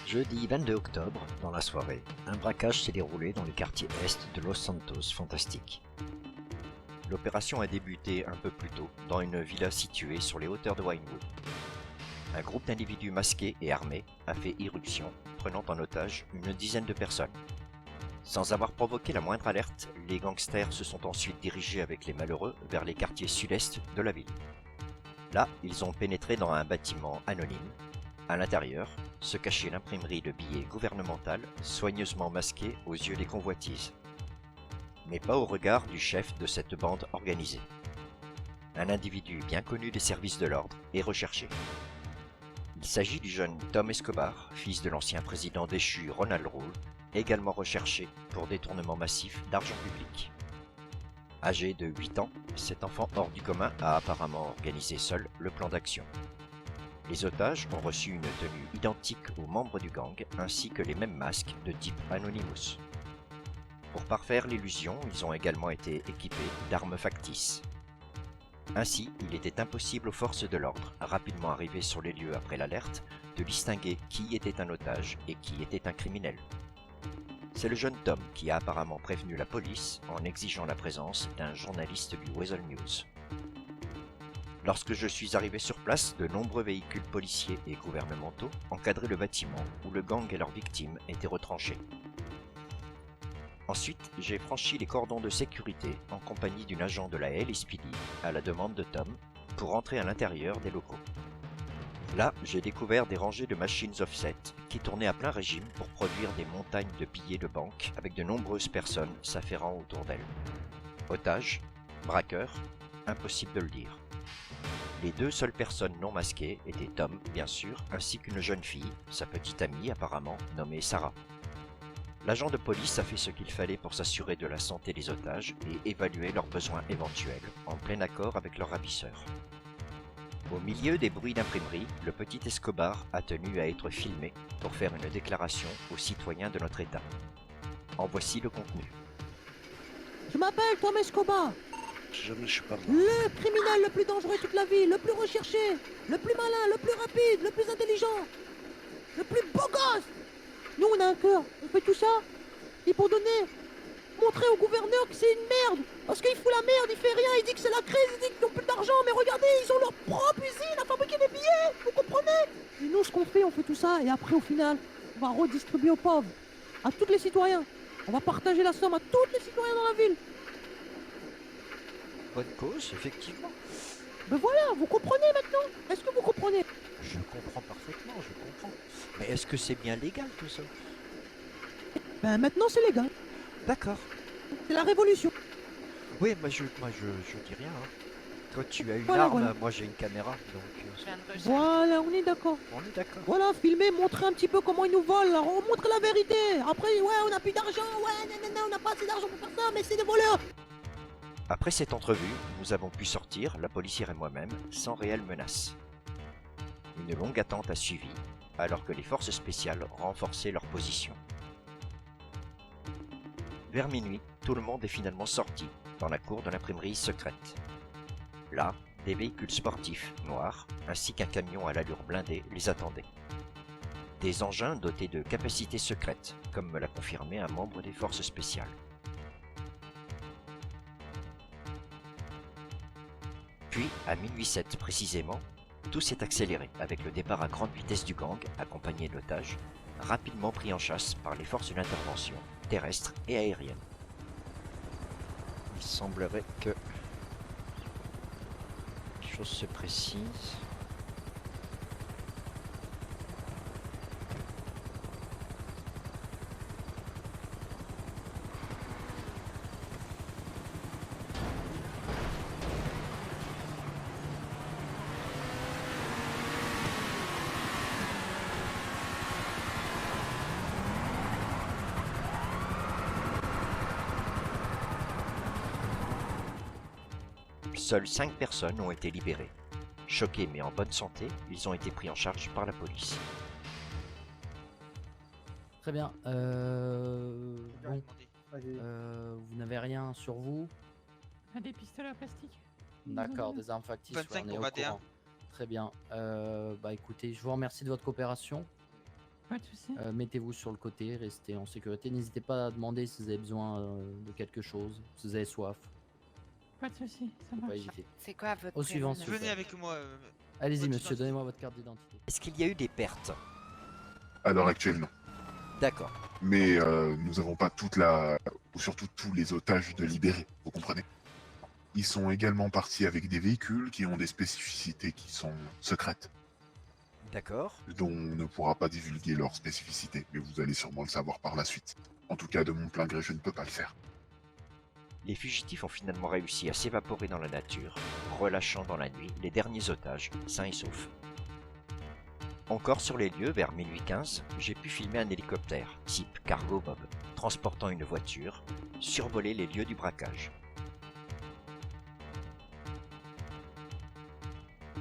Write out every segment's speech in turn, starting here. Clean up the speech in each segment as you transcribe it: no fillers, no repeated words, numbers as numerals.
Jeudi 22 octobre, dans la soirée, un braquage s'est déroulé dans le quartier est de Los Santos Fantastic. L'opération a débuté un peu plus tôt dans une villa située sur les hauteurs de Winewood. Un groupe d'individus masqués et armés a fait irruption, prenant en otage une dizaine de personnes. Sans avoir provoqué la moindre alerte, les gangsters se sont ensuite dirigés avec les malheureux vers les quartiers sud-est de la ville. Là, ils ont pénétré dans un bâtiment anonyme. À l'intérieur, se cachait l'imprimerie de billets gouvernementale, soigneusement masquée aux yeux des convoitises. Mais pas au regard du chef de cette bande organisée. Un individu bien connu des services de l'ordre est recherché. Il s'agit du jeune Tom Escobar, fils de l'ancien président déchu Ronald Rule, également recherché pour détournement massif d'argent public. Âgé de 8 ans, cet enfant hors du commun a apparemment organisé seul le plan d'action. Les otages ont reçu une tenue identique aux membres du gang ainsi que les mêmes masques de type Anonymous. Pour parfaire l'illusion, ils ont également été équipés d'armes factices. Ainsi, il était impossible aux forces de l'ordre, rapidement arrivées sur les lieux après l'alerte, de distinguer qui était un otage et qui était un criminel. C'est le jeune Tom qui a apparemment prévenu la police en exigeant la présence d'un journaliste du Weasel News. Lorsque je suis arrivé sur place, de nombreux véhicules policiers et gouvernementaux encadraient le bâtiment où le gang et leurs victimes étaient retranchés. Ensuite, j'ai franchi les cordons de sécurité en compagnie d'une agent de la LSPD à la demande de Tom pour entrer à l'intérieur des locaux. Là, j'ai découvert des rangées de machines offset qui tournaient à plein régime pour produire des montagnes de billets de banque avec de nombreuses personnes s'affairant autour d'elles. Otages, braqueurs, impossible de le dire. Les deux seules personnes non masquées étaient Tom, bien sûr, ainsi qu'une jeune fille, sa petite amie apparemment, nommée Sarah. L'agent de police a fait ce qu'il fallait pour s'assurer de la santé des otages et évaluer leurs besoins éventuels, en plein accord avec leur ravisseur. Au milieu des bruits d'imprimerie, le petit Escobar a tenu à être filmé pour faire une déclaration aux citoyens de notre État. En voici le contenu. Je m'appelle Tom Escobar, Je suis pas le criminel le plus dangereux de toute la ville, le plus recherché, le plus malin, le plus rapide, le plus intelligent, le plus beau gosse. Nous on a un cœur, on fait tout ça, et pour montrer au gouverneur que c'est une merde, parce qu'il fout la merde, il fait rien, il dit que c'est la crise, il dit qu'ils n'ont plus d'argent, mais regardez, ils ont leur propre usine à fabriquer des billets, vous comprenez? Et nous ce qu'on fait, on fait tout ça, et après au final, on va redistribuer aux pauvres, à tous les citoyens, on va partager la somme à tous les citoyens dans la ville. bonne cause, effectivement. Ben voilà, vous comprenez maintenant? Est-ce que vous comprenez? Je comprends parfaitement, je comprends. Mais est-ce que c'est bien légal tout ça? Ben maintenant c'est légal, D'accord. c'est la révolution. Oui, moi je dis rien. Hein. Toi tu as une Voilà, arme, voilà. moi j'ai une caméra, donc Voilà, on est d'accord. on est d'accord. Voilà, filmer, montrer un petit peu comment ils nous volent, alors on montre la vérité. Après, ouais, on n'a plus d'argent, ouais, nanana, on n'a pas assez d'argent pour faire ça, mais c'est des voleurs. Après cette entrevue, nous avons pu sortir, la policière et moi-même, sans réelle menace. Une longue attente a suivi, alors que les forces spéciales renforçaient leur position. Vers minuit, tout le monde est finalement sorti dans la cour de l'imprimerie secrète. Là, des véhicules sportifs noirs, ainsi qu'un camion à l'allure blindée les attendaient. Des engins dotés de capacités secrètes, comme me l'a confirmé un membre des forces spéciales. Puis, à minuit 7 précisément, tout s'est accéléré avec le départ à grande vitesse du gang, accompagné d'otages, rapidement pris en chasse par les forces d'intervention terrestres et aériennes. Il semblerait que les choses se précisent. Seules 5 personnes ont été libérées. Choqués mais en bonne santé, ils ont été pris en charge par la police. Très bien. Bon, vous n'avez rien sur vous? Des pistolets en plastique. D'accord, des armes factices, 25 on est pour au 21. courant. Très bien. Bah écoutez, je vous remercie de votre coopération. Pas de soucis. Mettez-vous sur le côté, restez en sécurité. N'hésitez pas à demander si vous avez besoin de quelque chose, si vous avez soif. Pas de soucis, ça Faut pas marche. hésiter. C'est quoi votre Au suivant, prénom, s'il vous monsieur plaît. Venez avec moi. Allez-y, votre monsieur, identité. donnez-moi votre carte d'identité. Est-ce qu'il y a eu des pertes? À l'heure actuelle, non. D'accord. Mais nous n'avons pas ou surtout tous les otages de libérer, vous comprenez? Ils sont également partis avec des véhicules qui ont des spécificités qui sont secrètes, D'accord. dont on ne pourra pas divulguer leurs spécificités, mais vous allez sûrement le savoir par la suite. En tout cas, de mon plein gré, je ne peux pas le faire. Les fugitifs ont finalement réussi à s'évaporer dans la nature, relâchant dans la nuit les derniers otages, sains et saufs. Encore sur les lieux, vers minuit 15, j'ai pu filmer un hélicoptère, type Cargo Bob, transportant une voiture, survoler les lieux du braquage.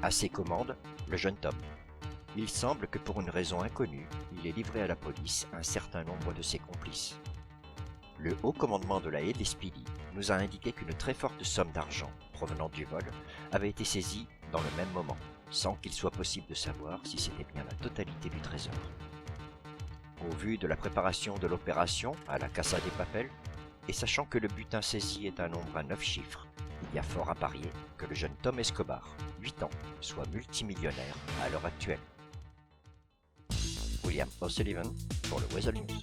À ses commandes, le jeune Tom. Il semble que pour une raison inconnue, il ait livré à la police un certain nombre de ses complices. Le haut commandement de la LSPD nous a indiqué qu'une très forte somme d'argent provenant du vol avait été saisie dans le même moment, sans qu'il soit possible de savoir si c'était bien la totalité du trésor. Au vu de la préparation de l'opération à la Casa de Papel, et sachant que le butin saisi est un nombre à 9 chiffres, il y a fort à parier que le jeune Tom Escobar, 8 ans, soit multimillionnaire à l'heure actuelle. William O'Sullivan pour le Weasel News.